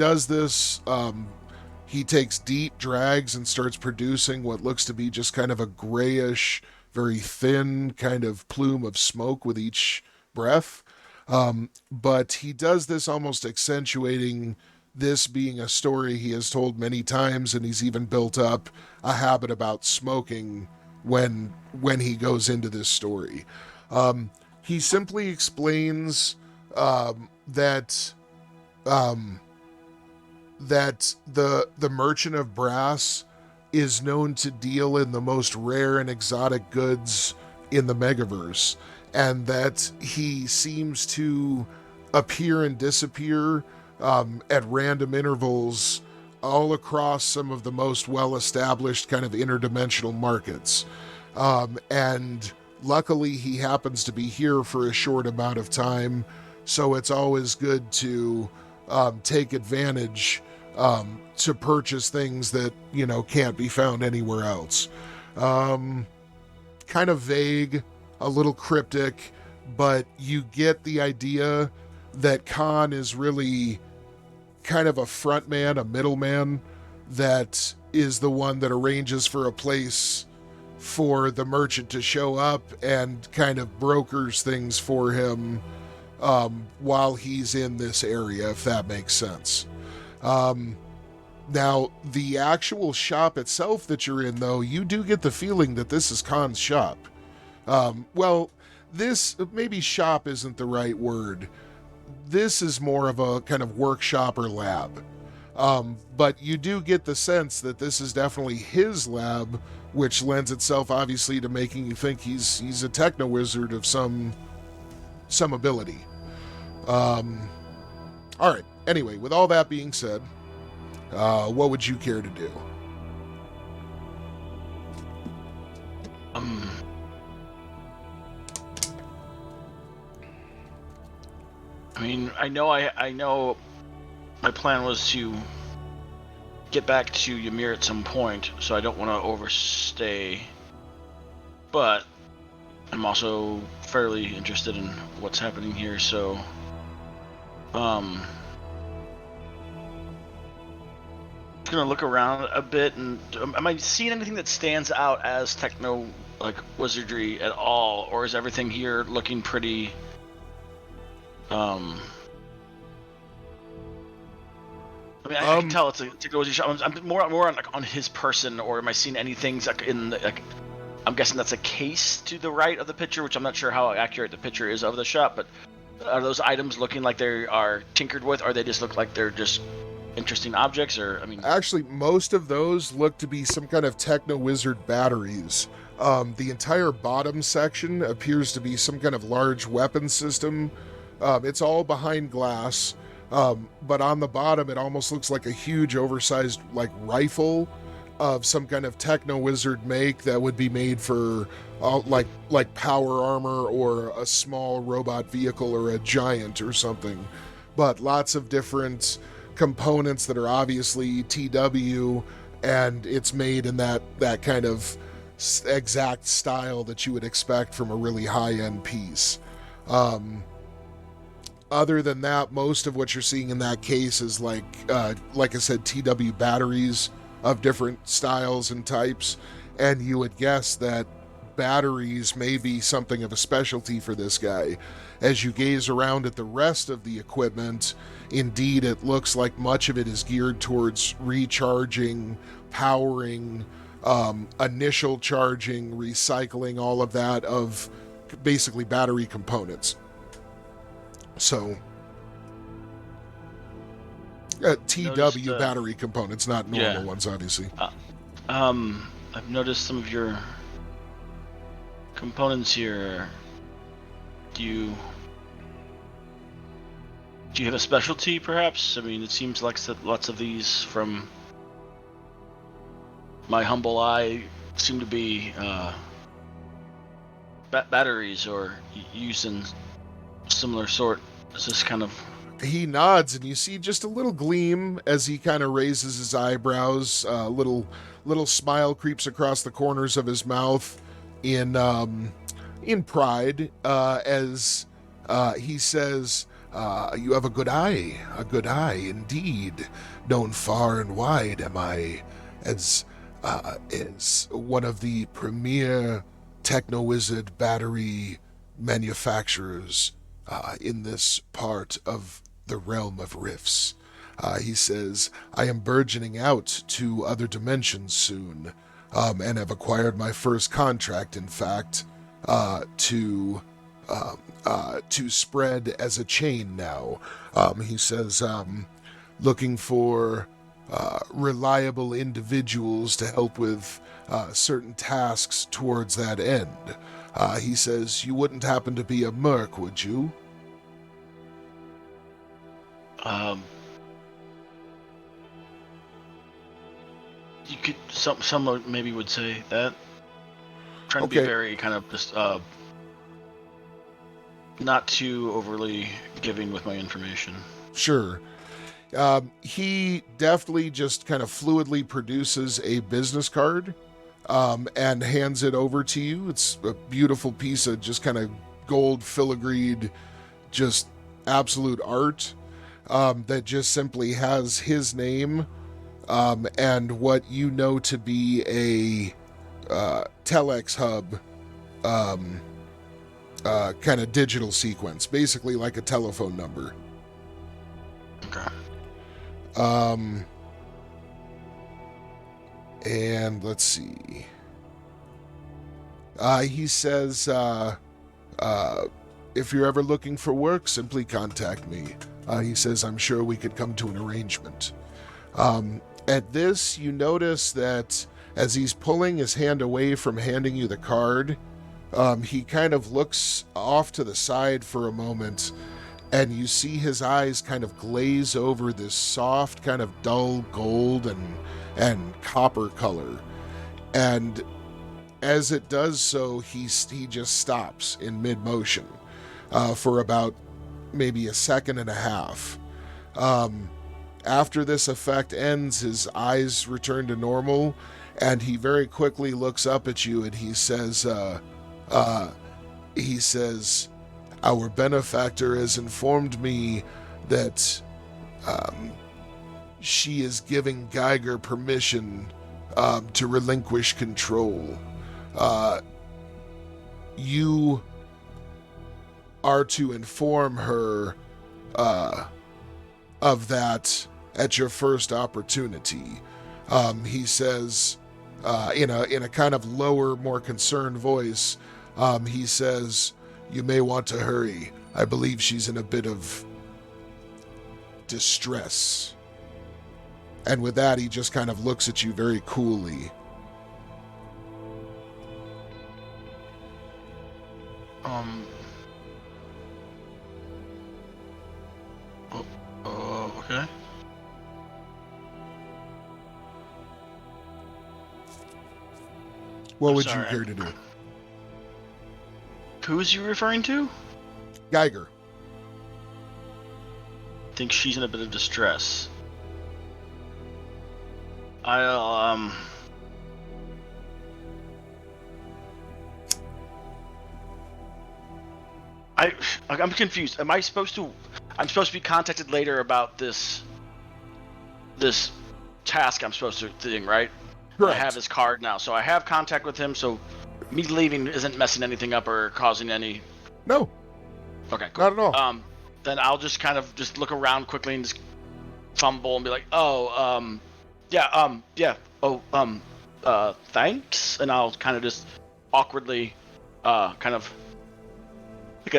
does this. He takes deep drags and starts producing what looks to be just kind of a grayish, very thin kind of plume of smoke with each breath. But he does this almost accentuating this being a story he has told many times, and he's even built up a habit about smoking when he goes into this story. He simply explains that that the merchant of brass is known to deal in the most rare and exotic goods in the megaverse, and that he seems to appear and disappear at random intervals all across some of the most well-established kind of interdimensional markets. And luckily he happens to be here for a short amount of time, so it's always good to take advantage to purchase things that, can't be found anywhere else. Kind of vague, a little cryptic, but you get the idea that Khan is really kind of a front man, a middleman, that is the one that arranges for a place for the merchant to show up and kind of brokers things for him while he's in this area, if that makes sense. Now, the actual shop itself that you're in, though, you do get the feeling that this is Khan's shop. This, maybe shop isn't the right word. This is more of a kind of workshop or lab. But you do get the sense that this is definitely his lab, which lends itself obviously to making you think he's a techno wizard of some ability. All right. Anyway, with all that being said, what would you care to do? I know my plan was to get back to Ymir at some point, so I don't want to overstay. But I'm also fairly interested in what's happening here, so I'm gonna look around a bit, and am I seeing anything that stands out as techno, like wizardry at all, or is everything here looking pretty I can tell it's a wizardry shop. I'm more on like on his person, or am I seeing any things like in like, I'm guessing that's a case to the right of the picture, which I'm not sure how accurate the picture is of the shop, but are those items looking like they are tinkered with, or they just look like they're just interesting objects? Or actually, most of those look to be some kind of techno wizard batteries. The entire bottom section appears to be some kind of large weapon system. It's all behind glass, but on the bottom it almost looks like a huge oversized like rifle of some kind of techno wizard make that would be made for like power armor or a small robot vehicle or a giant or something. But lots of different components that are obviously TW, and it's made in that kind of exact style that you would expect from a really high-end piece. Other than that, most of what you're seeing in that case is like I said, TW batteries of different styles and types, and you would guess that batteries may be something of a specialty for this guy. As you gaze around at the rest of the equipment, indeed it looks like much of it is geared towards recharging, powering, initial charging, recycling, all of that of basically battery components. So TW battery components, not normal ones, obviously. I've noticed some of your components here. Do you have a specialty, perhaps? It seems like lots of these, from my humble eye, seem to be batteries or used in similar sort. Is this kind of... He nods, and you see just a little gleam as he kind of raises his eyebrows. Little smile creeps across the corners of his mouth in pride as he says, You have a good eye indeed. Known far and wide am I as one of the premier techno-wizard battery manufacturers in this part of the realm of rifts. He says, I am burgeoning out to other dimensions soon, and have acquired my first contract, in fact, to spread as a chain now. He says, looking for reliable individuals to help with certain tasks towards that end. He says, you wouldn't happen to be a merc, would you? You could, some maybe would say that. Trying to be very kind of just not too overly giving with my information. Sure. He definitely just kind of fluidly produces a business card and hands it over to you. It's a beautiful piece of just kind of gold filigreed, just absolute art that just simply has his name and what you know to be a telex hub kind of digital sequence, basically like a telephone number. Okay. And let's see. He says, if you're ever looking for work, simply contact me. He says, I'm sure we could come to an arrangement. At this, you notice that as he's pulling his hand away from handing you the card, he kind of looks off to the side for a moment, and you see his eyes kind of glaze over this soft, kind of dull gold and copper color. And as it does so, he just stops in mid-motion for about maybe a second and a half. After this effect ends, his eyes return to normal, and he very quickly looks up at you and he says, our benefactor has informed me that she is giving Geiger permission to relinquish control. You are to inform her of that at your first opportunity. He says, in a kind of lower, more concerned voice, he says, you may want to hurry. I believe she's in a bit of distress. And with that, he just kind of looks at you very coolly. Okay. What would you care to do? Who is you referring to? Geiger. Think she's in a bit of distress. I'm confused. I'm supposed to be contacted later about this task I'm supposed to do, right? Correct. I have his card now, so I have contact with him, so me leaving isn't messing anything up or causing any... No. Okay, cool. Not at all. Then I'll just kind of just look around quickly and just fumble and be like, thanks, and I'll kind of just awkwardly, kind of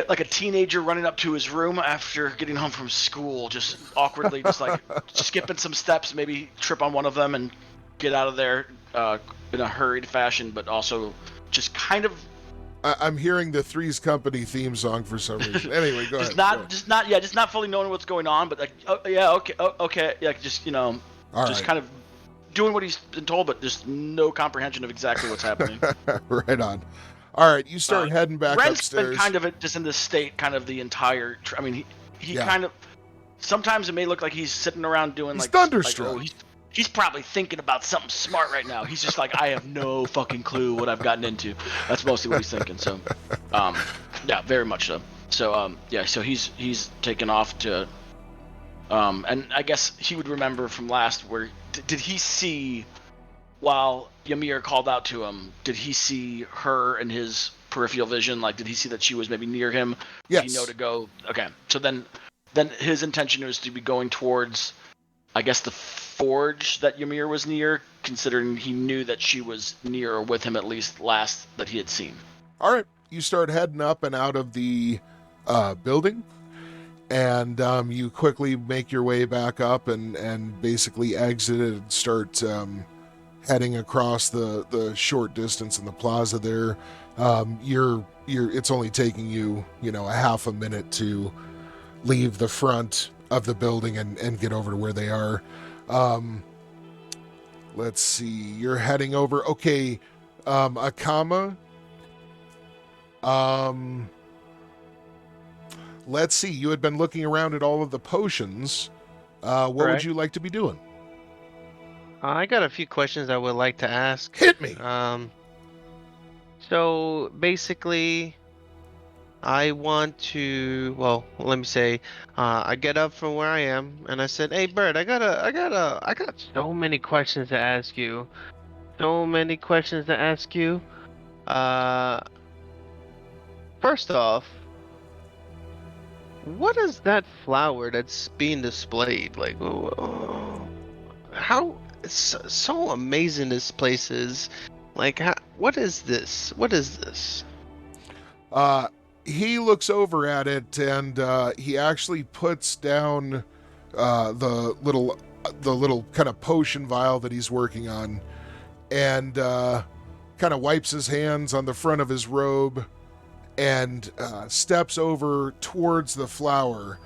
like a teenager running up to his room after getting home from school, just awkwardly, just like skipping some steps, maybe trip on one of them and get out of there in a hurried fashion, but also just kind of. I'm hearing the Three's Company theme song for some reason. Anyway, go ahead. Just not fully knowing what's going on, but like, okay, yeah, just All right. kind of doing what he's been told, but just no comprehension of exactly what's happening. Right on. All right, you start heading back Brent's upstairs. Been kind of just in this state, kind of the entire. I mean, he kind of. Sometimes it may look like he's sitting around doing he's thunderstruck. He's probably thinking about something smart right now. He's just like, I have no fucking clue what I've gotten into. That's mostly what he's thinking. So, yeah, very much so. So yeah, so he's taken off to and I guess he would remember from last where did he see while Ymir called out to him, did he see her in his peripheral vision? Like, did he see that she was maybe near him? Did he know to Yes. go? Okay, so then his intention was to be going towards, I guess, the forge that Ymir was near, considering he knew that she was near or with him at least last that he had seen. All right. You start heading up and out of the building, and you quickly make your way back up and basically exit it and start heading across the short distance in the plaza there. It's only taking you, a half a minute to leave the front of the building and get over to where they are. Let's see. You're heading over. Okay. Akama. Let's see. You had been looking around at all of the potions. What would Correct. you like to be doing? I got a few questions I would like to ask. Hit me. So basically, I want to. Well, let me say, I get up from where I am, and I said, "Hey, Bird, I got so many questions to ask you. So many questions to ask you. First off, what is that flower that's being displayed? Like, how so amazing this place is. Like, what is this? What is this? He looks over at it and he actually puts down the little kind of potion vial that he's working on, and kind of wipes his hands on the front of his robe and steps over towards the flower.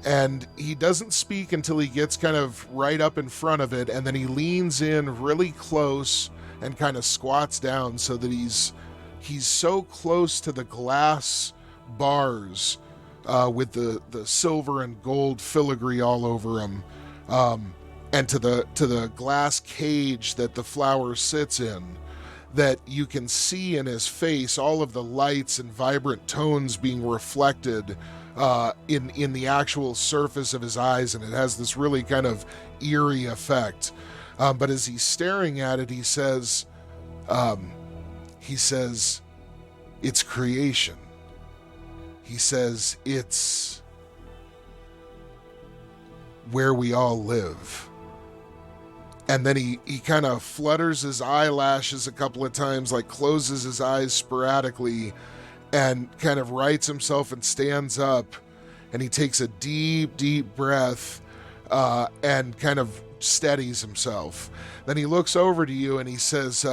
And he doesn't speak until he gets kind of right up in front of it, and then he leans in really close and kind of squats down so that he's so close to the glass bars with the silver and gold filigree all over them, and to the glass cage that the flower sits in, that you can see in his face all of the lights and vibrant tones being reflected in the actual surface of his eyes, and it has this really kind of eerie effect. But as he's staring at it, he says, it's creation. He says, it's where we all live. And then he kind of flutters his eyelashes a couple of times, like closes his eyes sporadically, and kind of rights himself and stands up, and he takes a deep, deep breath and kind of steadies himself. Then he looks over to you and he says,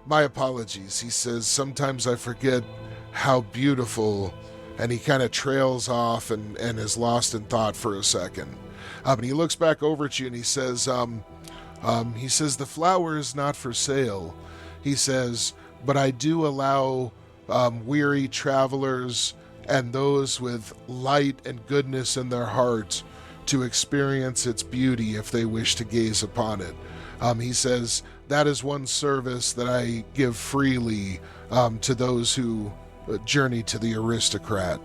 my apologies. He says, sometimes I forget how beautiful, and he kind of trails off and is lost in thought for a second. And he looks back over at you and he says, the flower is not for sale. He says, but I do allow weary travelers and those with light and goodness in their heart to experience its beauty if they wish to gaze upon it. He says, that is one service that I give freely to those who journey to the aristocrat.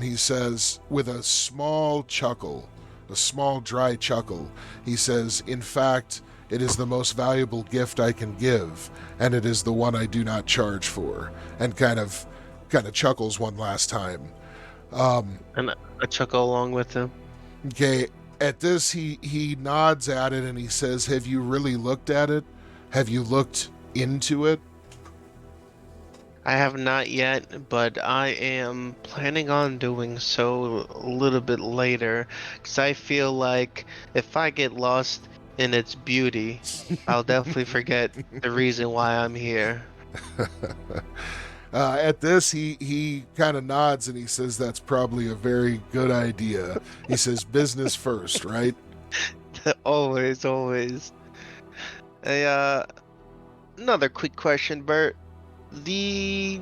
He says, with a small chuckle, a small dry chuckle, he says, in fact, it is the most valuable gift I can give, and it is the one I do not charge for. And kind of chuckles one last time. And I chuckle along with him. Okay, at this he nods at it and he says, have you really looked at it? Have you looked into it? I have not yet, but I am planning on doing so a little bit later, because I feel like if I get lost in its beauty, I'll definitely forget the reason why I'm here. At this, he kind of nods and he says, that's probably a very good idea. He says, business first, right? Always, always. Another quick question, Bert. The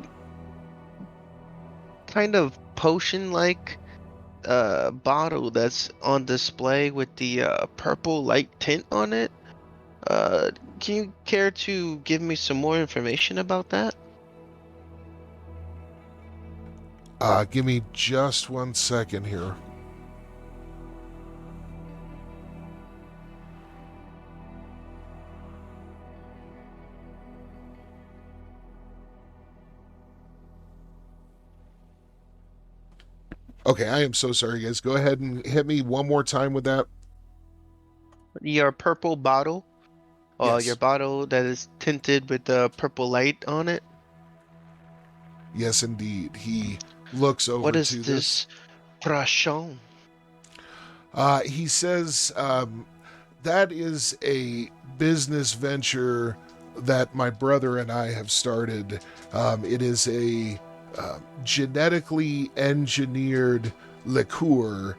kind of potion-like bottle that's on display with the purple light tint on it, can you care to give me some more information about that? Give me just 1 second here. Okay, I am so sorry, guys. Go ahead and hit me one more time with that. Your purple bottle, or Yes. your bottle that is tinted with the purple light on it. Yes, indeed. He looks over What is to this Prachon? He says that is a business venture that my brother and I have started. It is a genetically engineered liqueur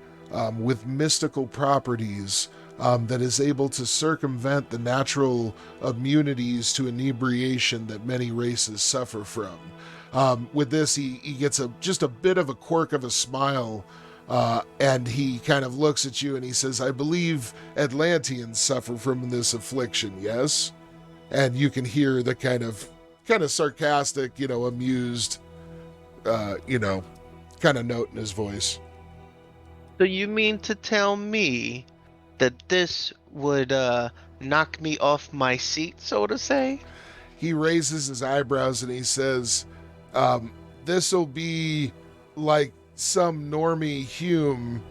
with mystical properties that is able to circumvent the natural immunities to inebriation that many races suffer from. With this, he gets just a bit of a quirk of a smile, and he kind of looks at you and he says, I believe Atlanteans suffer from this affliction, yes? And you can hear the kind of sarcastic, amused, kind of note in his voice. So you mean to tell me that this would knock me off my seat, so to say? He raises his eyebrows and he says, this'll be like some normie Hume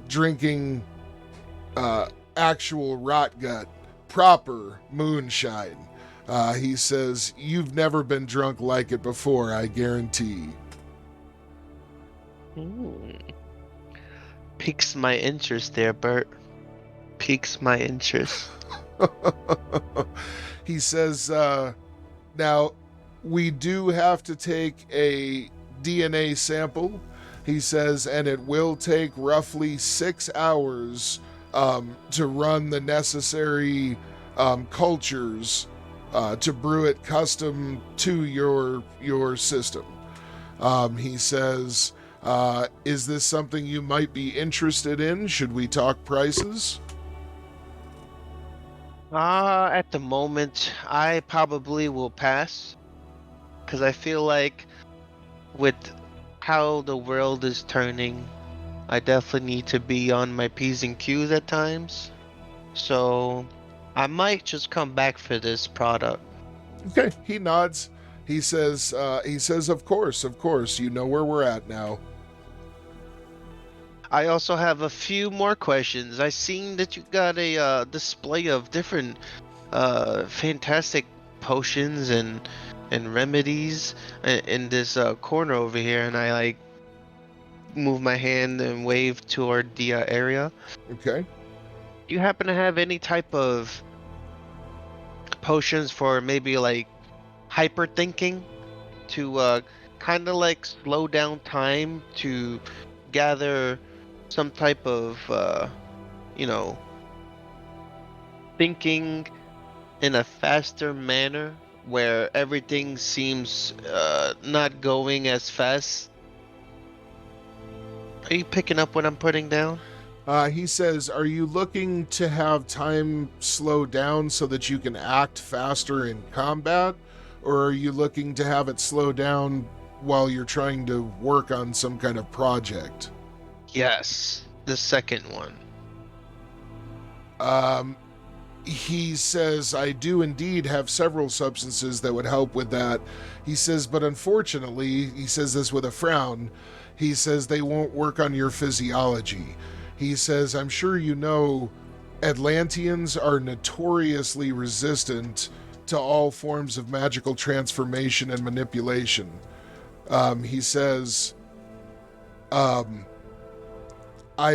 drinking actual rot gut, proper moonshine. He says, you've never been drunk like it before, I guarantee. Piques my interest there, Bert. Piques my interest. He says, now, we do have to take a DNA sample, he says, and it will take roughly 6 hours to run the necessary cultures to brew it custom to your system. He says, is this something you might be interested in? Should we talk prices? At the moment, I probably will pass. Because I feel like with how the world is turning, I definitely need to be on my P's and Q's at times. So I might just come back for this product. Okay, he nods. He says, of course, you know where we're at now. I also have a few more questions. I seen that you got a display of different fantastic potions and remedies in this corner over here, and I like move my hand and wave toward the area. Okay. Do you happen to have any type of potions for maybe like hyper thinking to kind of like slow down time to gather some type of thinking in a faster manner where everything seems not going as fast? Are you picking up what I'm putting down? He says, are you looking to have time slow down so that you can act faster in combat? Or are you looking to have it slow down while you're trying to work on some kind of project? Yes, the second one. He says, I do indeed have several substances that would help with that. He says, but unfortunately, he says this with a frown, he says they won't work on your physiology. He says, I'm sure you know Atlanteans are notoriously resistant to all forms of magical transformation and manipulation. He says, I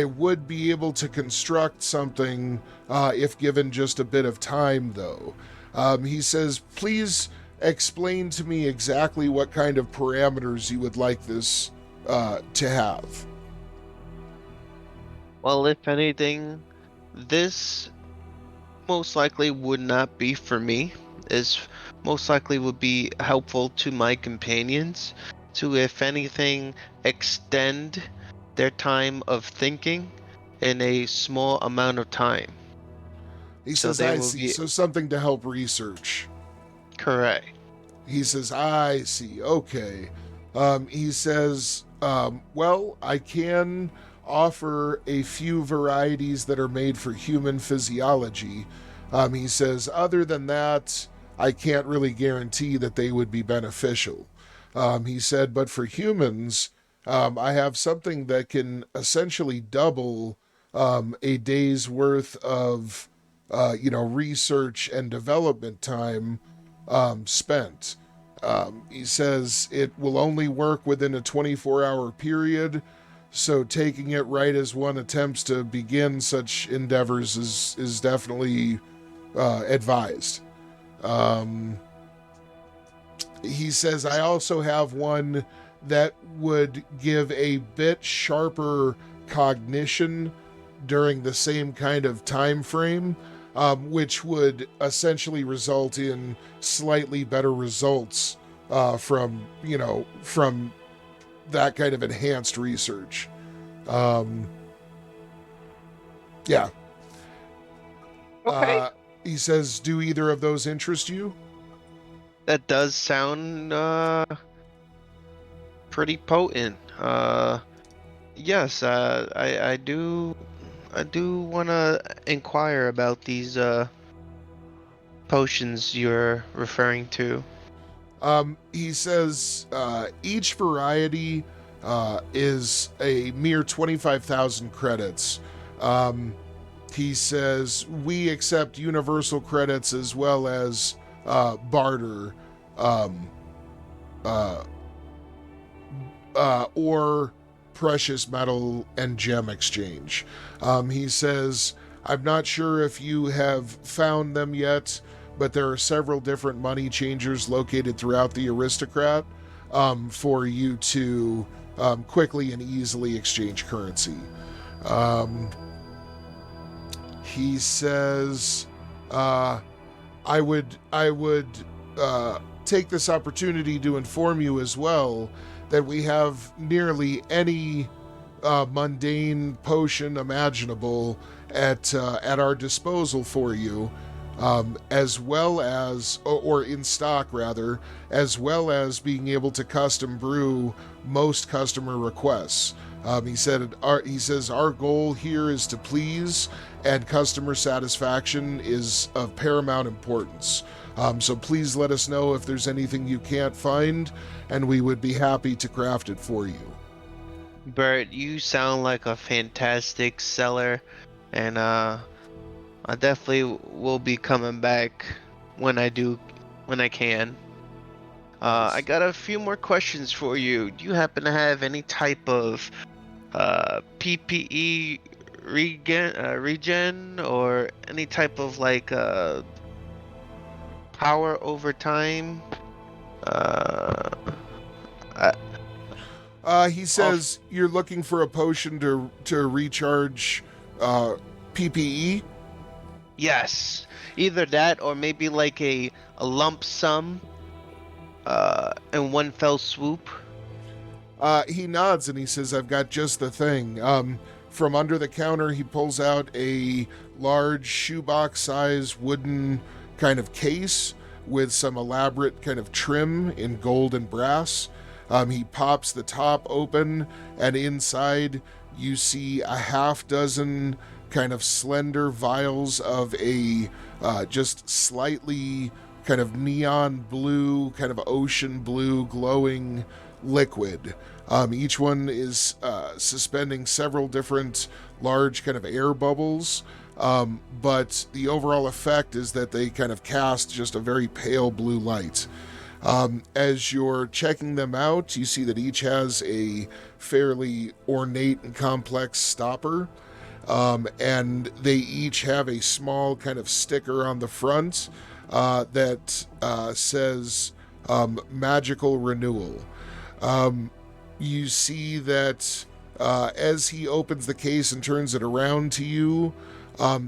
would be able to construct something if given just a bit of time, though. He says, please explain to me exactly what kind of parameters you would like this to have. Well, if anything, this most likely would not be for me. This most likely would be helpful to my companions to, if anything, extend their time of thinking in a small amount of time. He says, I see. So something to help research. Correct. He says, I see. Okay. He says, well, I can offer a few varieties that are made for human physiology. He says, other than that, I can't really guarantee that they would be beneficial. He said, but for humans, I have something that can essentially double a day's worth of, research and development time spent. He says it will only work within a 24-hour period, so taking it right as one attempts to begin such endeavors is definitely advised. He says, I also have one that would give a bit sharper cognition during the same kind of time frame, which would essentially result in slightly better results from that kind of enhanced research. Yeah. Okay. He says, do either of those interest you? That does sound pretty potent. Yes, I do want to inquire about these potions you're referring to. He says each variety is a mere 25,000 credits. He says we accept universal credits as well as barter or precious metal and gem exchange. He says, I'm not sure if you have found them yet, but there are several different money changers located throughout the aristocrat for you to quickly and easily exchange currency. He says, I would take this opportunity to inform you as well that we have nearly any mundane potion imaginable at our disposal for you, as well as, or in stock rather, as well as being able to custom brew most customer requests. He says our goal here is to please, and customer satisfaction is of paramount importance. So please let us know if there's anything you can't find, and we would be happy to craft it for you. Bert, you sound like a fantastic seller, and I definitely will be coming back when I can. I got a few more questions for you. Do you happen to have any type of PPE regen or any type of like power over time? He says you're looking for a potion to recharge PPE? Yes, either that or maybe like a lump sum in one fell swoop. He nods and he says, I've got just the thing. From under the counter, he pulls out a large shoebox-sized wooden kind of case with some elaborate kind of trim in gold and brass. He pops the top open, and inside you see a half dozen kind of slender vials of a just slightly kind of neon blue, kind of ocean blue glowing liquid. Each one is suspending several different large kind of air bubbles, but the overall effect is that they kind of cast just a very pale blue light. As you're checking them out, you see that each has a fairly ornate and complex stopper, and they each have a small kind of sticker on the front that says magical renewal. You see that as he opens the case and turns it around to you,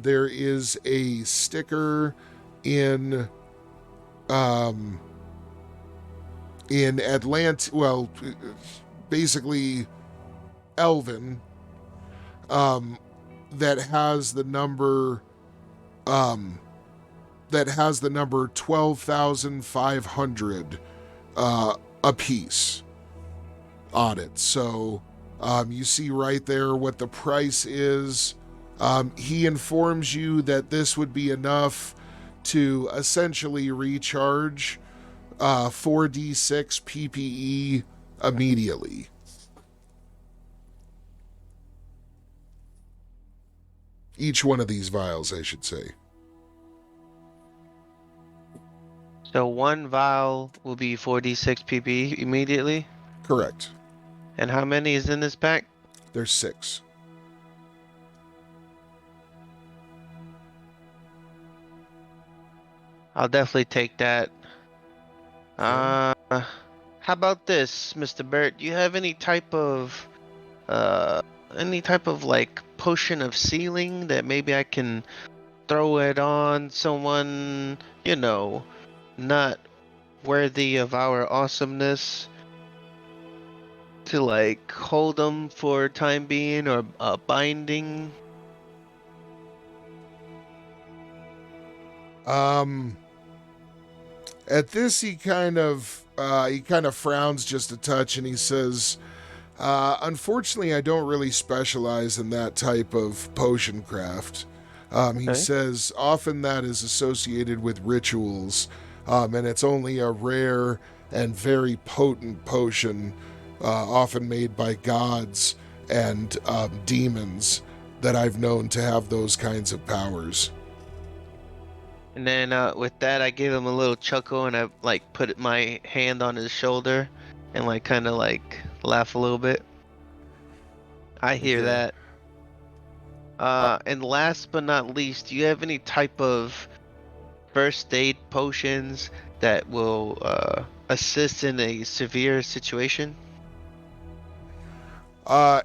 there is a sticker in basically Elven, that has the number 12,500 a piece. on it. So you see right there what the price is. He informs you that this would be enough to essentially recharge 4d6 PPE immediately. Each one of these vials, I should say. So one vial will be 4d6 PPE immediately? Correct. And how many is in this pack? There's 6. I'll definitely take that. How about this, Mr. Burt? Do you have any type of like potion of sealing that maybe I can throw it on someone, not worthy of our awesomeness, to like hold them for time being, or binding? At this, he kind of frowns just a touch, and he says, "Unfortunately, I don't really specialize in that type of potion craft." He says often that is associated with rituals, and it's only a rare and very potent potion, often made by gods and demons, that I've known to have those kinds of powers. And then with that, I give him a little chuckle, and I like put my hand on his shoulder and like kind of like laugh a little bit. I hear Okay. that. And last but not least, do you have any type of first aid potions that will assist in a severe situation?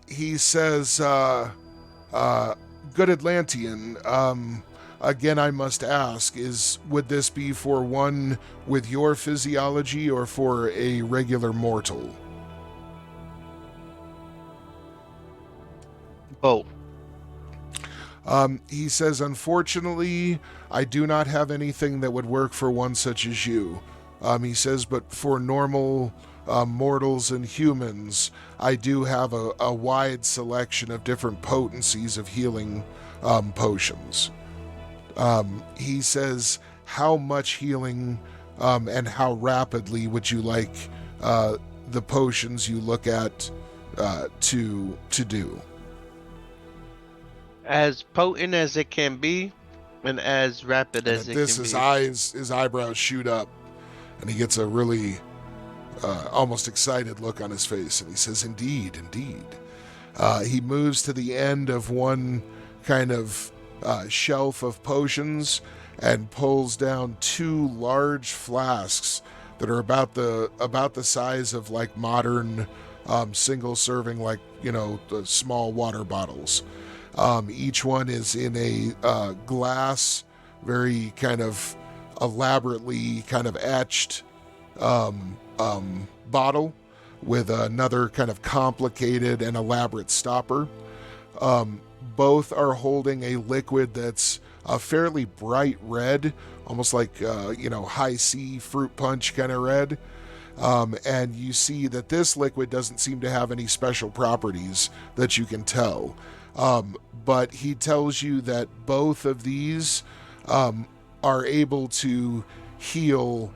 He says, "Good Atlantean, again, I must ask, would this be for one with your physiology or for a regular mortal?" Both. He says, "Unfortunately, I do not have anything that would work for one such as you." He says, "But for normal mortals and humans, I do have a wide selection of different potencies of healing potions." He says, "How much healing and how rapidly would you like the potions you look at to do?" As potent as it can be, and as rapid And as at it this, can be. his eyebrows shoot up, and he gets a really almost excited look on his face, and he says, "Indeed, indeed." He moves to the end of one kind of shelf of potions and pulls down 2 large flasks that are about the size of like modern single serving, like the small water bottles. Each one is in a glass, very kind of elaborately kind of etched bottle with another kind of complicated and elaborate stopper. Both are holding a liquid that's a fairly bright red, almost like high C fruit punch kind of red. And you see that this liquid doesn't seem to have any special properties that you can tell. But he tells you that both of these are able to heal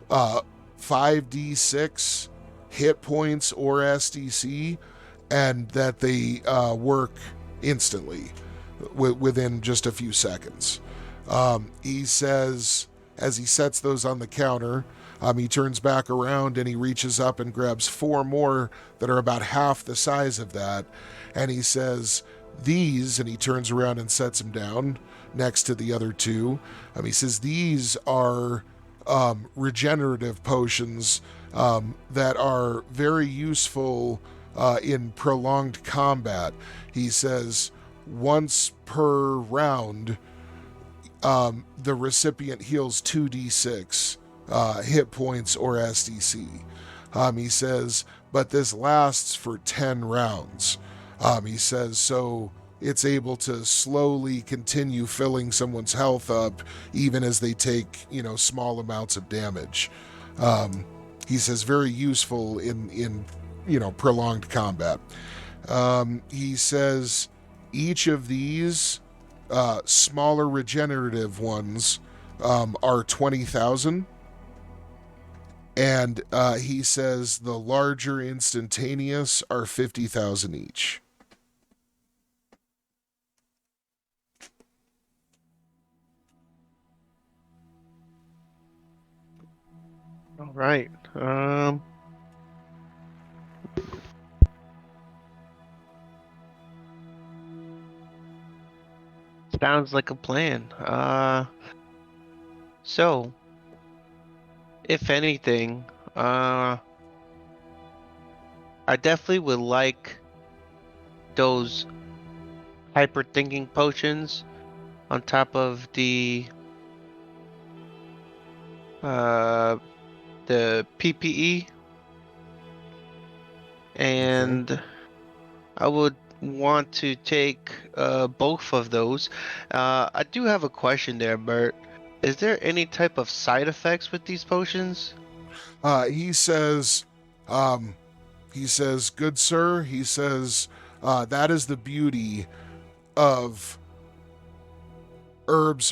5d6 hit points or SDC, and that they work instantly within just a few seconds. He says, as he sets those on the counter, he turns back around and he reaches up and grabs 4 more that are about half the size of that, and he says, "These," and he turns around and sets them down next to the other 2. He says, "These are regenerative potions that are very useful in prolonged combat." He says, "Once per round, the recipient heals 2d6 hit points or SDC." He says, "But this lasts for 10 rounds." He says, so it's able to slowly continue filling someone's health up even as they take, small amounts of damage. He says very useful in prolonged combat. He says each of these smaller regenerative ones are 20,000. And he says the larger instantaneous are 50,000 each. All right. Sounds like a plan. So, if anything, I definitely would like those hyper thinking potions on top of the PPE, and I would want to take both of those. I do have a question there, Bert. Is there any type of side effects with these potions? He says, good sir, he says, that is the beauty of herbs.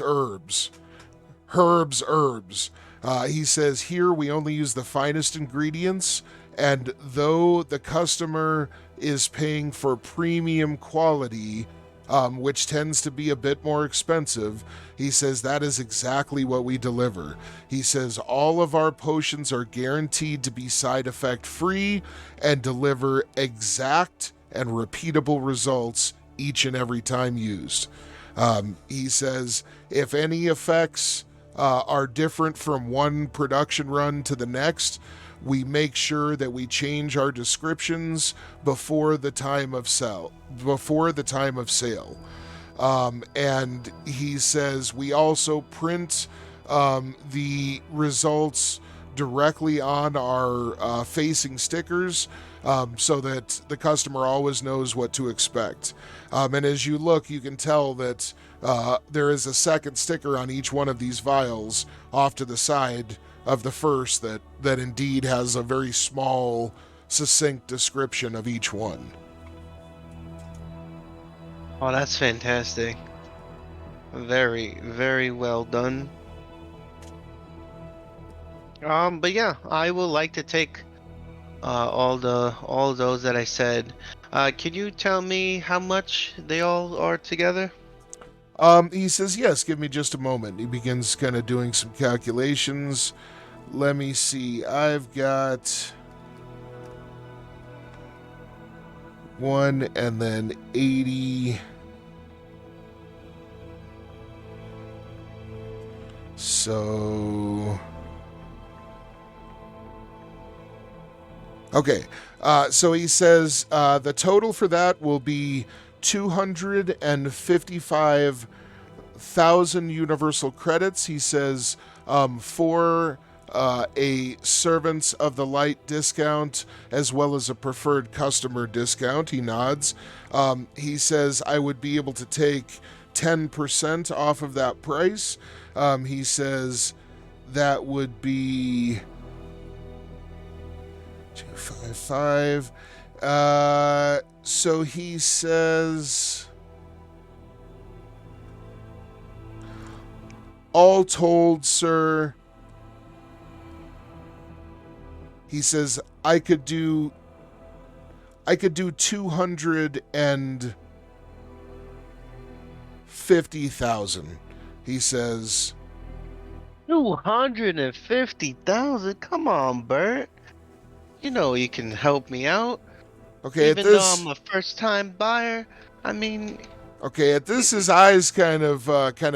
He says, here we only use the finest ingredients, and though the customer is paying for premium quality, which tends to be a bit more expensive, he says that is exactly what we deliver. He says all of our potions are guaranteed to be side effect free and deliver exact and repeatable results each and every time used. He says if any effects are different from one production run to the next, we make sure that we change our descriptions before the time of sale. And he says we also print the results directly on our facing stickers, so that the customer always knows what to expect. And as you look, you can tell that there is a second sticker on each one of these vials off to the side of the first that indeed has a very small, succinct description of each one. Oh, that's fantastic. Very, very well done. But yeah, I would like to take all those that I said. Can you tell me how much they all are together? He says, yes, give me just a moment. He begins kind of doing some calculations. Let me see. I've got 1 and then 80. So... Okay, so he says the total for that will be 255,000 universal credits. He says for a Servants of the Light discount as well as a preferred customer discount. He nods. He says I would be able to take 10% off of that price. He says that would be 255. So he says all told, sir, he says I could do 250,000. He says 250,000? Come on, Bert. You know you can help me out. Okay, Even though I'm a first-time buyer, I mean... Okay, at this, his eyes kind of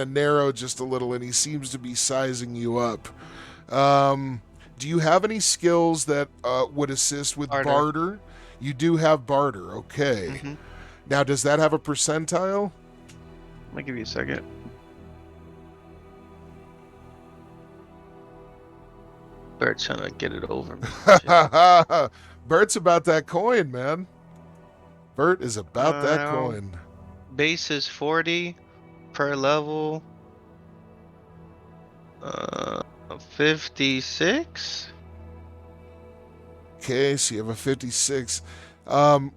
narrow just a little, and he seems to be sizing you up. Do you have any skills that would assist with barter? You do have barter, okay. Mm-hmm. Now, does that have a percentile? I'll give you a second. Bert's trying to get it over me. Bert's about that coin, man. Bert is about that coin. Base is 40 per level. 56. Okay, so you have a 56. Go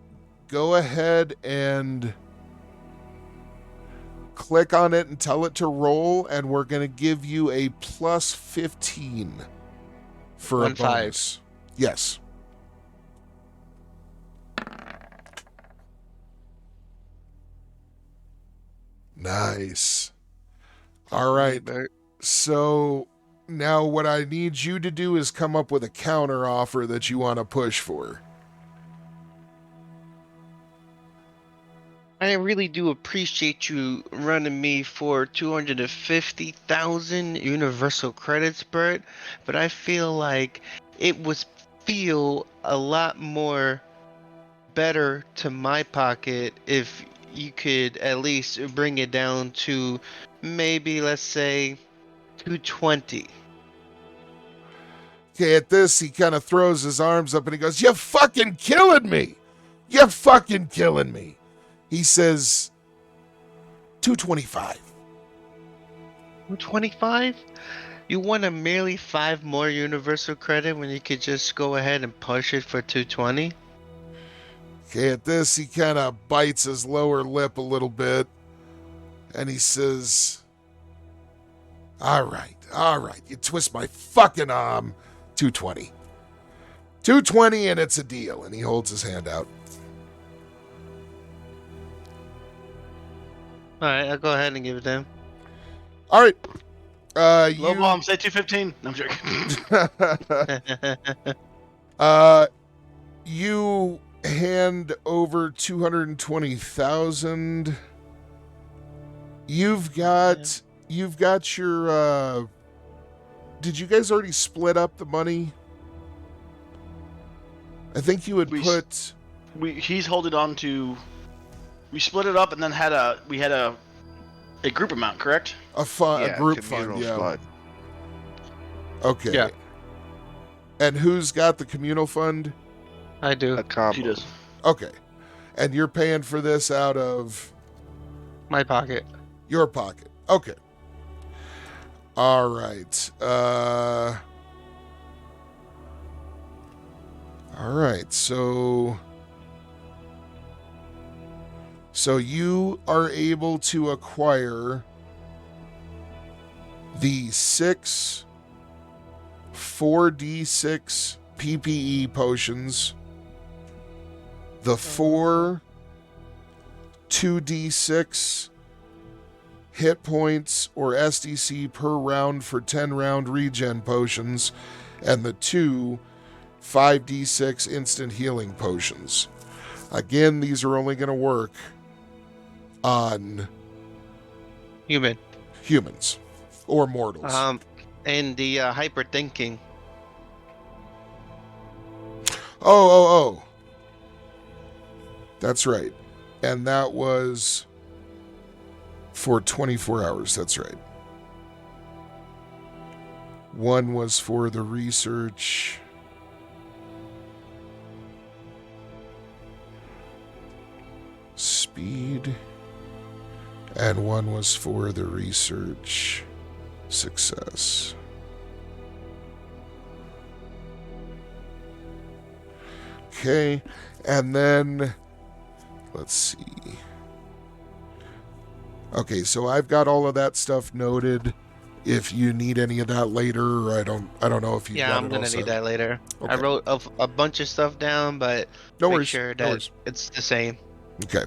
ahead and click on it and tell it to roll, and we're going to give you a plus 15 for a 15. bonus. Yes. Nice. All right. Bert. So now what I need you to do is come up with a counter offer that you want to push for. I really do appreciate you running me for 250,000 universal credits, Bert, but I feel like it would feel a lot more better to my pocket if you could at least bring it down to maybe, let's say, 220. Okay, at this, he kind of throws his arms up and he goes, "You're fucking killing me! You're fucking killing me!" He says, 225. 225? You want a merely 5 more universal credit when you could just go ahead and push it for 220? Okay, at this, he kind of bites his lower lip a little bit and he says, all right, you twist my fucking arm. 220. 220 and it's a deal. And he holds his hand out. Alright, I'll go ahead and give it to him. All right. Low You, bomb, say 215. No, I'm joking. you hand over 220,000. You've got your did you guys already split up the money? I think you had put He's holding on to. We split it up and then we had a group amount, correct? a group fund, communal yeah. fund. Okay. Yeah. And who's got the communal fund? I do. A combo. She does. Okay. And you're paying for this out of My pocket. your pocket. Okay. All right. All right. So you are able to acquire the 6 4d6 PPE potions, the 4 2d6 hit points or SDC per round for 10 round regen potions, and the 2 5d6 instant healing potions. Again, these are only going to work on humans or mortals. And the hyper thinking. Oh. That's right. And that was for 24 hours. That's right. One was for the research. Speed. And one was for the research success. Okay, and then let's see. Okay, so I've got all of that stuff noted. If you need any of that later, I don't know if you. Yeah, I'm gonna need that later. Okay. I wrote a bunch of stuff down, but No make worries. sure No that worries. it's the same. Okay.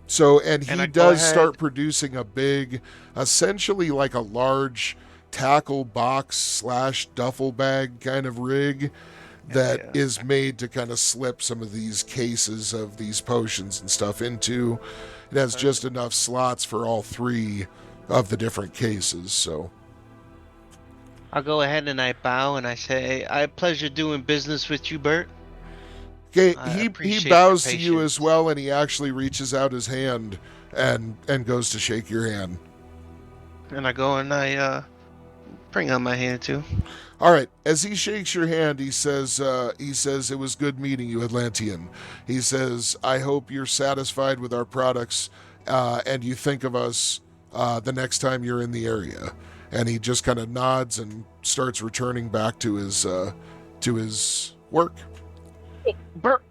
So And he I go does ahead- start producing a big, essentially like a large tackle box / duffel bag kind of rig that is made to kind of slip some of these cases of these potions and stuff into. It has just enough slots for all 3 of the different cases, so. I'll go ahead and I bow and I say, I have pleasure doing business with you, Bert. Okay, I he appreciate bows your to you patience. as well, and he actually reaches out his hand and goes to shake your hand. And I go and I bring out my hand too. All right. As he shakes your hand, he says, it was good meeting you, Atlantean. He says, I hope you're satisfied with our products and you think of us the next time you're in the area. And he just kind of nods and starts returning back to his to his work. Bert,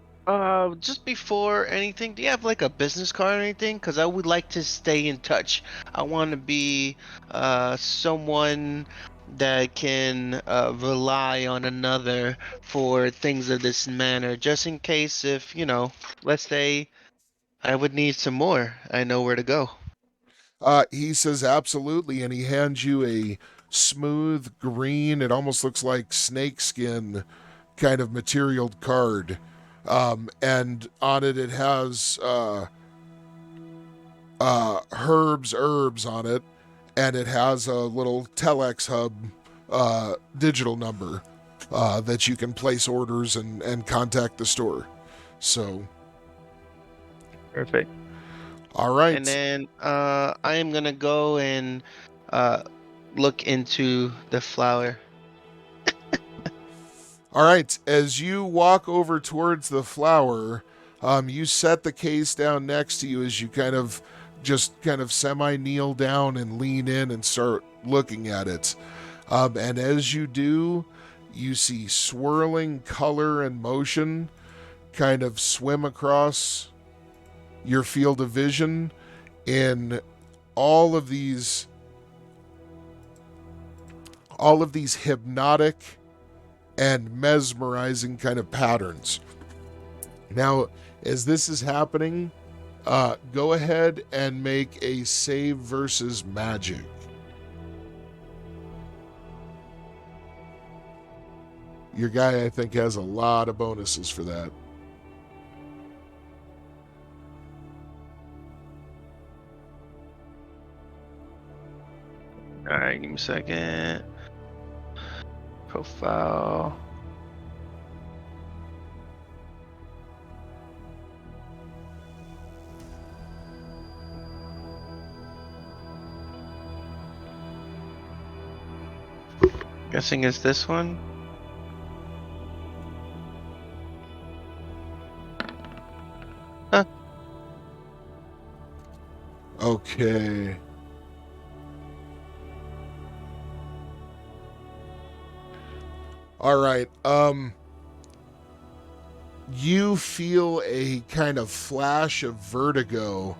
just before anything, do you have like a business card or anything? Because I would like to stay in touch. I want to be someone that can rely on another for things of this manner, just in case if, let's say I would need some more. I know where to go. He says absolutely, and he hands you a smooth green, it almost looks like snakeskin kind of materialed card. And on it, it has herbs on it, and it has a little telex hub digital number that you can place orders and contact the store. So, Perfect. all right. And then I am gonna go and look into the flower. All right, as you walk over towards the flower, you set the case down next to you as you kind of semi kneel down and lean in and start looking at it. And as you do, you see swirling color and motion kind of swim across your field of vision in all of these hypnotic and mesmerizing kind of patterns. Now, as this is happening, go ahead and make a save versus magic. Your guy, I think, has a lot of bonuses for that. All right, give me a second. Profile. Guessing it's this one. Okay. All right. You feel a kind of flash of vertigo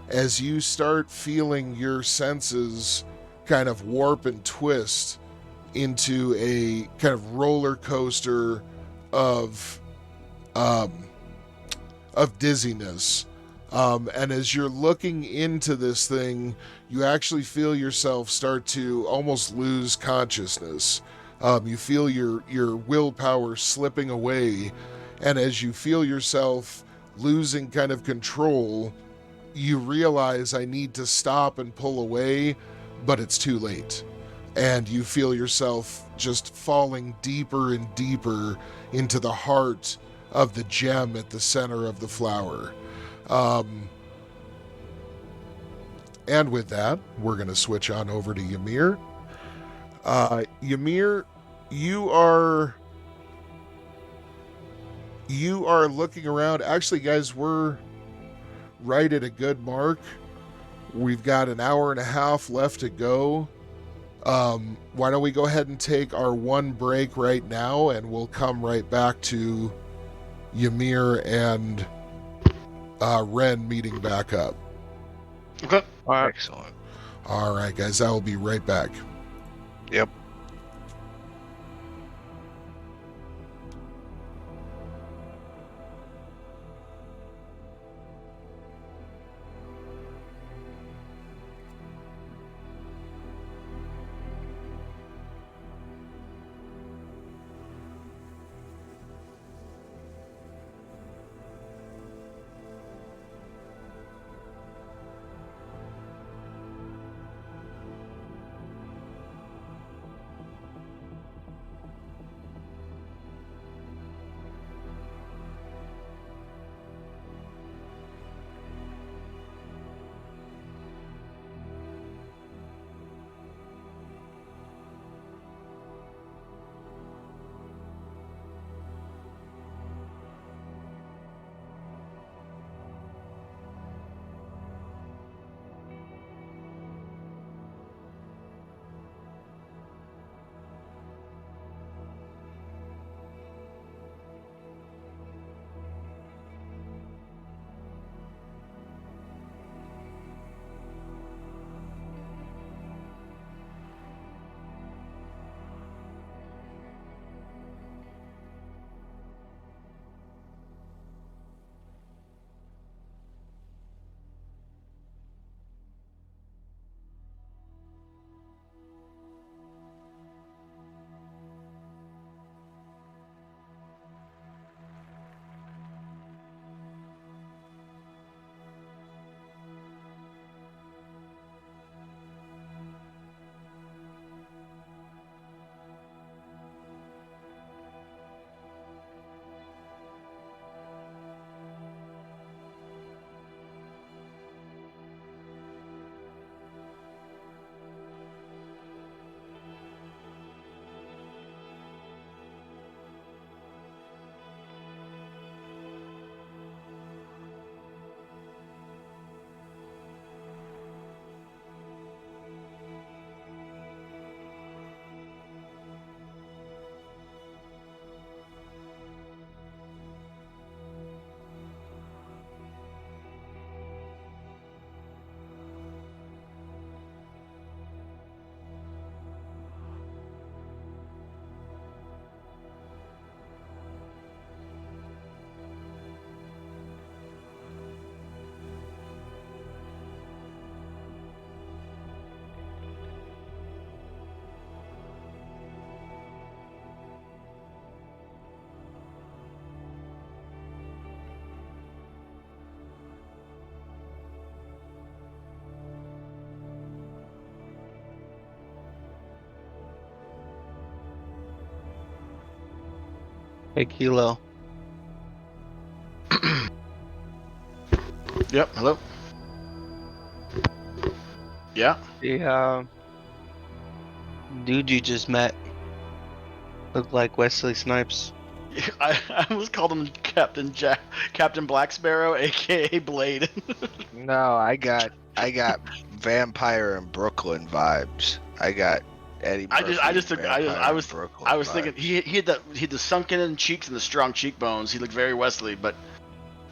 as you start feeling your senses kind of warp and twist into a kind of roller coaster of dizziness. And as you're looking into this thing, you actually feel yourself start to almost lose consciousness. You feel your willpower slipping away, and as you feel yourself losing kind of control, you realize I need to stop and pull away, but it's too late. And you feel yourself just falling deeper and deeper into the heart of the gem at the center of the flower. And with that, we're going to switch on over to Ymir. Ymir, you are looking around. Actually, guys, we're right at a good mark. We've got an hour and a half left to go. Why don't we go ahead and take our one break right now, and we'll come right back to Ymir and Ren meeting back up. Okay. Excellent. All right, guys, I will be right back. Yep. Hey, Kilo. Yep. Hello. Yeah. The dude you just met looked like Wesley Snipes. I almost called him Captain Black Sparrow, aka Blade. No, I got vampire and Brooklyn vibes. I got Eddie Murphy. I was Brooklyn thinking vibes. he had the sunken in cheeks and the strong cheekbones. He looked very Wesley, but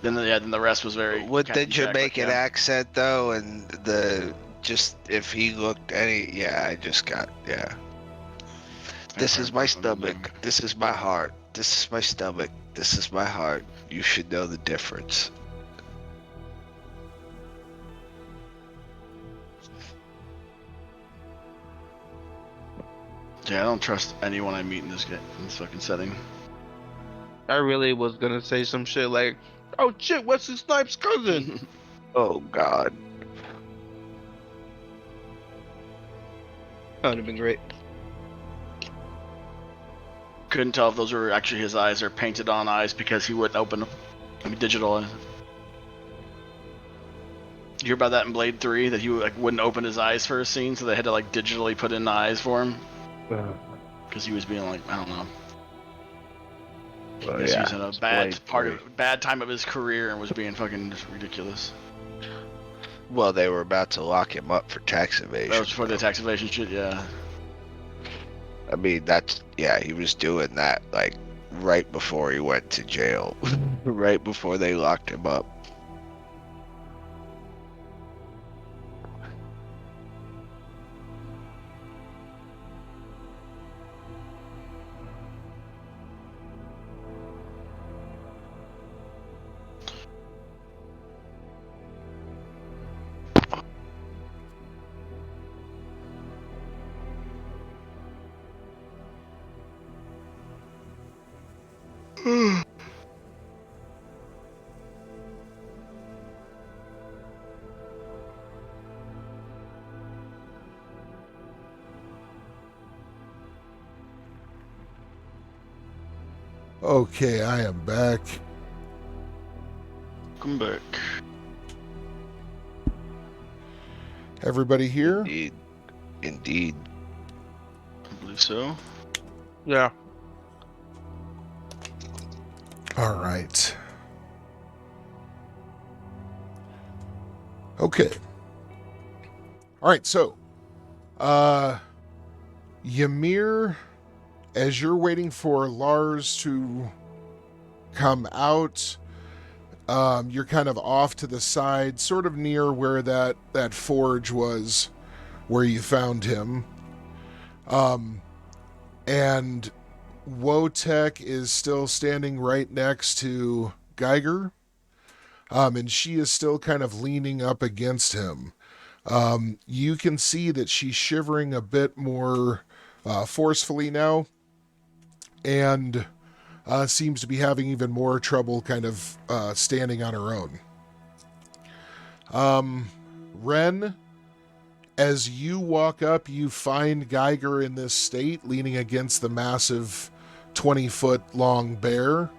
then the rest was very. With the Captain Jack, Jamaican yeah. accent though, and if he looked I just got This is my stomach. This is my heart. This is my stomach. This is my heart. You should know the difference. Yeah, I don't trust anyone I meet in this fucking setting. I really was gonna say some shit like, "Oh shit, Wesley Snipes' cousin." Oh God. That would have been great. Couldn't tell if those were actually his eyes or painted on eyes because he wouldn't open them. I mean, digital. You hear about that in Blade 3 that he wouldn't open his eyes for a scene, so they had to digitally put in the eyes for him because he was being I don't know. Well, He was in a Blade bad time of his career and was being fucking just ridiculous. Well, they were about to lock him up for tax evasion. That was before the tax evasion shit, yeah. I mean, he was doing that right before he went to jail, right before they locked him up. Okay, I am back. Come back. Everybody here? Indeed. I believe so. Yeah. All right. Okay. All right, so Ymir, as you're waiting for Lars to come out, you're kind of off to the side, sort of near where that forge was, where you found him. And Wotek is still standing right next to Geiger, and she is still kind of leaning up against him. You can see that she's shivering a bit more forcefully now, and seems to be having even more trouble kind of standing on her own. Ren, as you walk up, you find Geiger in this state, leaning against the massive 20-foot long bear,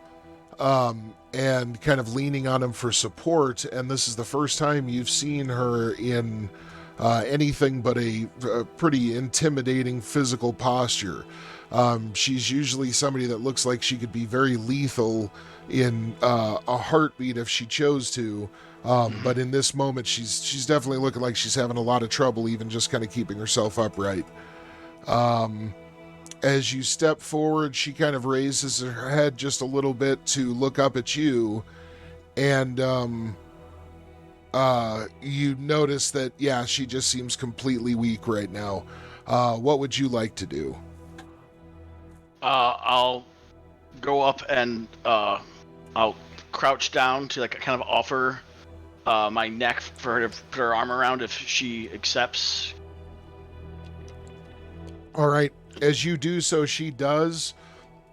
and kind of leaning on him for support. And this is the first time you've seen her in anything but a pretty intimidating physical posture. She's usually somebody that looks like she could be very lethal in a heartbeat if she chose to. But in this moment, she's definitely looking like she's having a lot of trouble even just kind of keeping herself upright. As you step forward, she kind of raises her head just a little bit to look up at you, and you notice that, yeah, she just seems completely weak right now. What would you like to do? I'll go up and I'll crouch down to kind of offer my neck for her to put her arm around if she accepts. All right. As you do so, she does,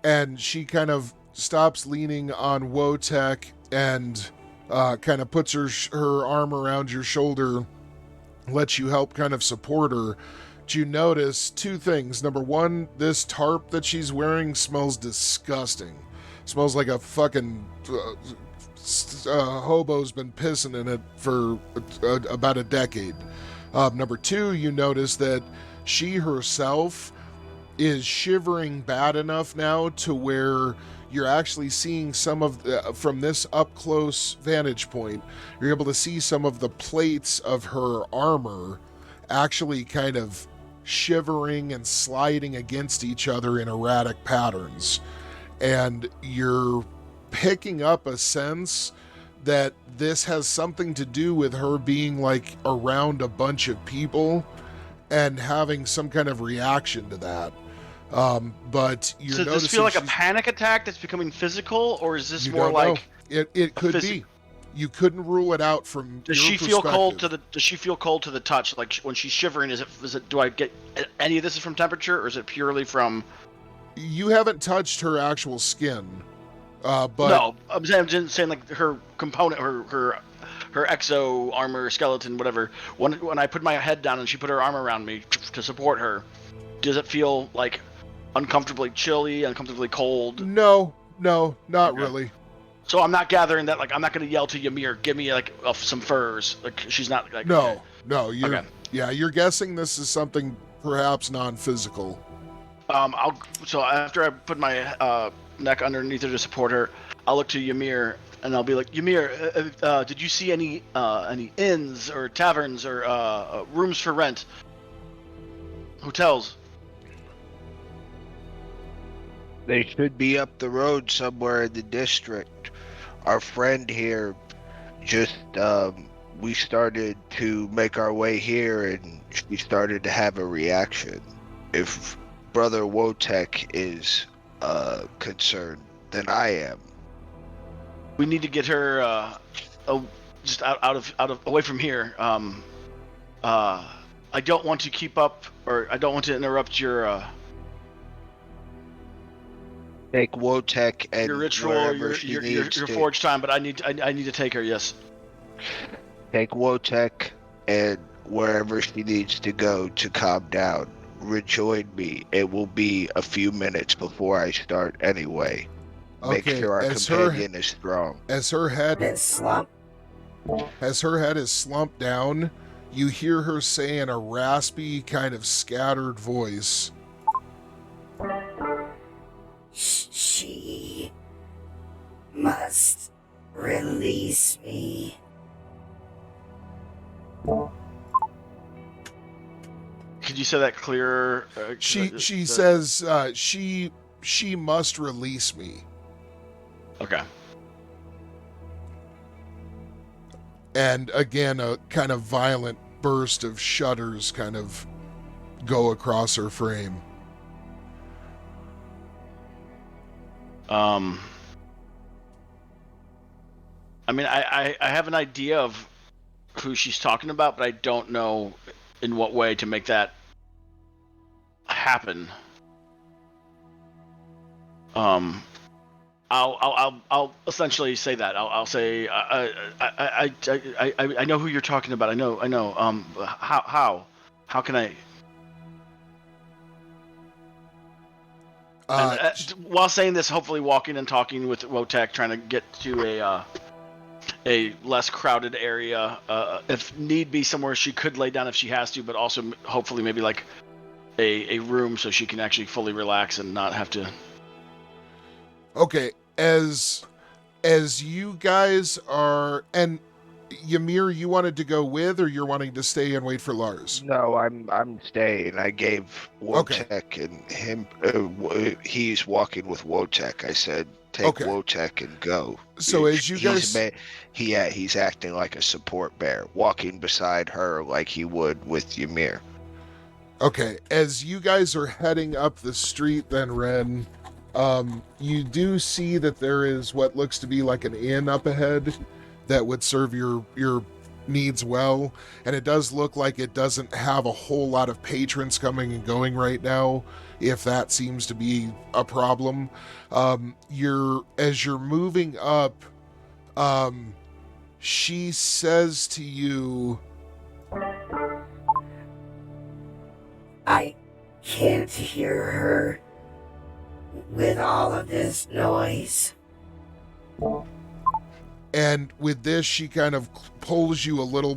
and she kind of stops leaning on Wotek and kind of puts her arm around your shoulder, lets you help kind of support her. You notice two things. Number one, this tarp that she's wearing smells disgusting. Smells like a fucking hobo's been pissing in it for about a decade. Number two, you notice that she herself is shivering bad enough now to where you're actually seeing some of from this up close vantage point, you're able to see some of the plates of her armor actually kind of shivering and sliding against each other in erratic patterns. And you're picking up a sense that this has something to do with her being like around a bunch of people and having some kind of reaction to that. But you're So does this feel like a she's- panic attack that's becoming physical, or is this you more don't like know. It could be. You couldn't rule it out from does your she feel cold perspective. to the does she feel cold to the touch? Like when she's shivering, is it do I get any of this is from temperature, or is it purely from You haven't touched her actual skin, but No, I'm just saying like her component, her exo armor, skeleton, whatever. When I put my head down and she put her arm around me to support her, does it feel like uncomfortably chilly, uncomfortably cold? no, not Okay. really. So I'm not gathering that. Like I'm not going to yell to Ymir, give me like some furs. Like she's not like No, okay. no, you're Okay. yeah, you're guessing this is something perhaps non-physical. So after I put my neck underneath her to support her, I'll look to Ymir and I'll be like, Ymir, did you see any inns or taverns or rooms for rent, hotels? They should be up the road somewhere in the district. Our friend here just, we started to make our way here and she started to have a reaction. If Brother Wotek is concerned, then I am. We need to get her just out of away from here. I don't want to keep up, or I don't want to interrupt your Take Wotek and your ritual, or wherever your she your, needs your to. forge time. But I need to take her. Yes. Take Wotek and wherever she needs to go to calm down. Rejoin me. It will be a few minutes before I start anyway. Make Okay, sure our as companion is strong. As her head is slumped down, you hear her say in a raspy, kind of scattered voice, She must release me. Could you say that clearer? she says she must release me. Okay. And again, a kind of violent burst of shudders kind of go across her frame. I mean, I have an idea of who she's talking about, but I don't know in what way to make that happen. I'll essentially say that. I'll say I know who you're talking about. I know. How can I? While saying this, hopefully walking and talking with Wotek, trying to get to a less crowded area, if need be, somewhere she could lay down if she has to, but also hopefully maybe like a room so she can actually fully relax and not have to. Okay, as you guys are, and Ymir, you wanted to go with, or you're wanting to stay and wait for Lars? No, I'm staying. I gave Wotek and him. He's walking with Wotek. I said, take Wotek and go. So as you guys, he's acting like a support bear, walking beside her like he would with Ymir. Okay, as you guys are heading up the street, then Ren, you do see that there is what looks to be like an inn up ahead that would serve your needs well, and it does look like it doesn't have a whole lot of patrons coming and going right now, if that seems to be a problem. As you're moving up, she says to you, I can't hear her. with all of this noise? And with this, she kind of pulls you a little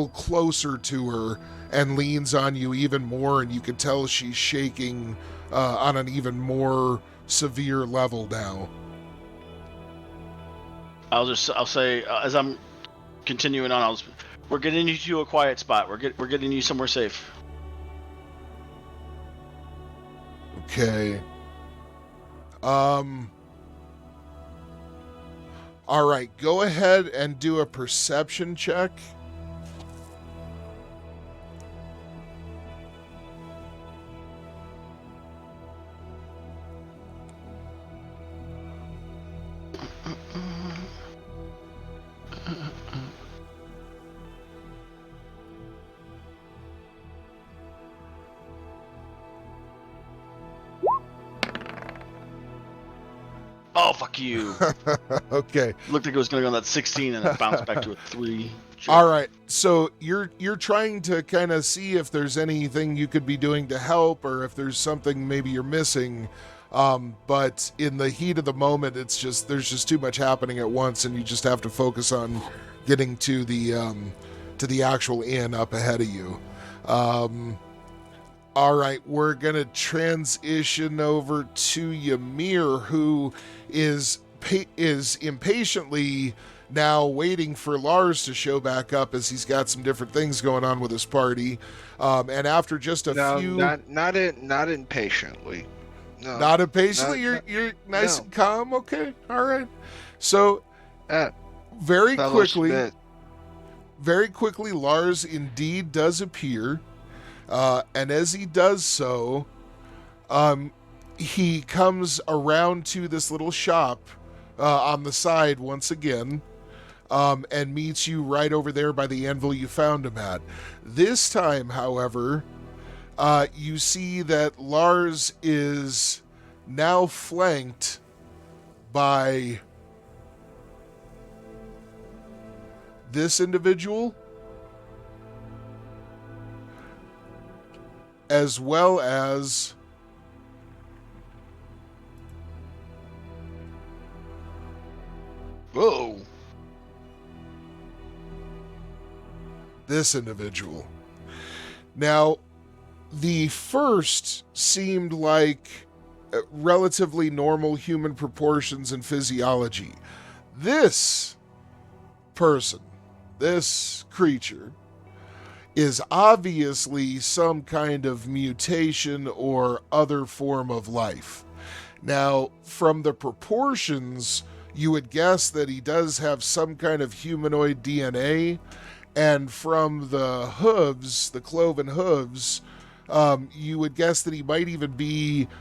closer to her and leans on you even more, and you can tell she's shaking on an even more severe level now. I'll say as I'm continuing on, we're getting you to a quiet spot. We're getting you somewhere safe. Okay. All right, go ahead and do a perception check. Oh, fuck you. Okay. Looked like it was going to go on that 16 and it bounced back to a 3. All right. So you're trying to kind of see if there's anything you could be doing to help, or if there's something maybe you're missing. But in the heat of the moment, there's just too much happening at once, and you just have to focus on getting to the actual inn up ahead of you. All right, we're going to transition over to Ymir, who is impatiently now waiting for Lars to show back up, as he's got some different things going on with his party. And after just a few... not impatiently. No, not impatiently? You're nice and calm? Okay, all right. So, very quickly, Lars indeed does appear. And as he does so, he comes around to this little shop on the side once again, and meets you right over there by the anvil you found him at. This time, however, you see that Lars is now flanked by this individual, as well as this individual. Now, the first seemed like relatively normal human proportions and physiology. This person, this creature, is obviously some kind of mutation or other form of life. Now, from the proportions, you would guess that he does have some kind of humanoid DNA, and from the hooves, the cloven hooves, you would guess that he might even be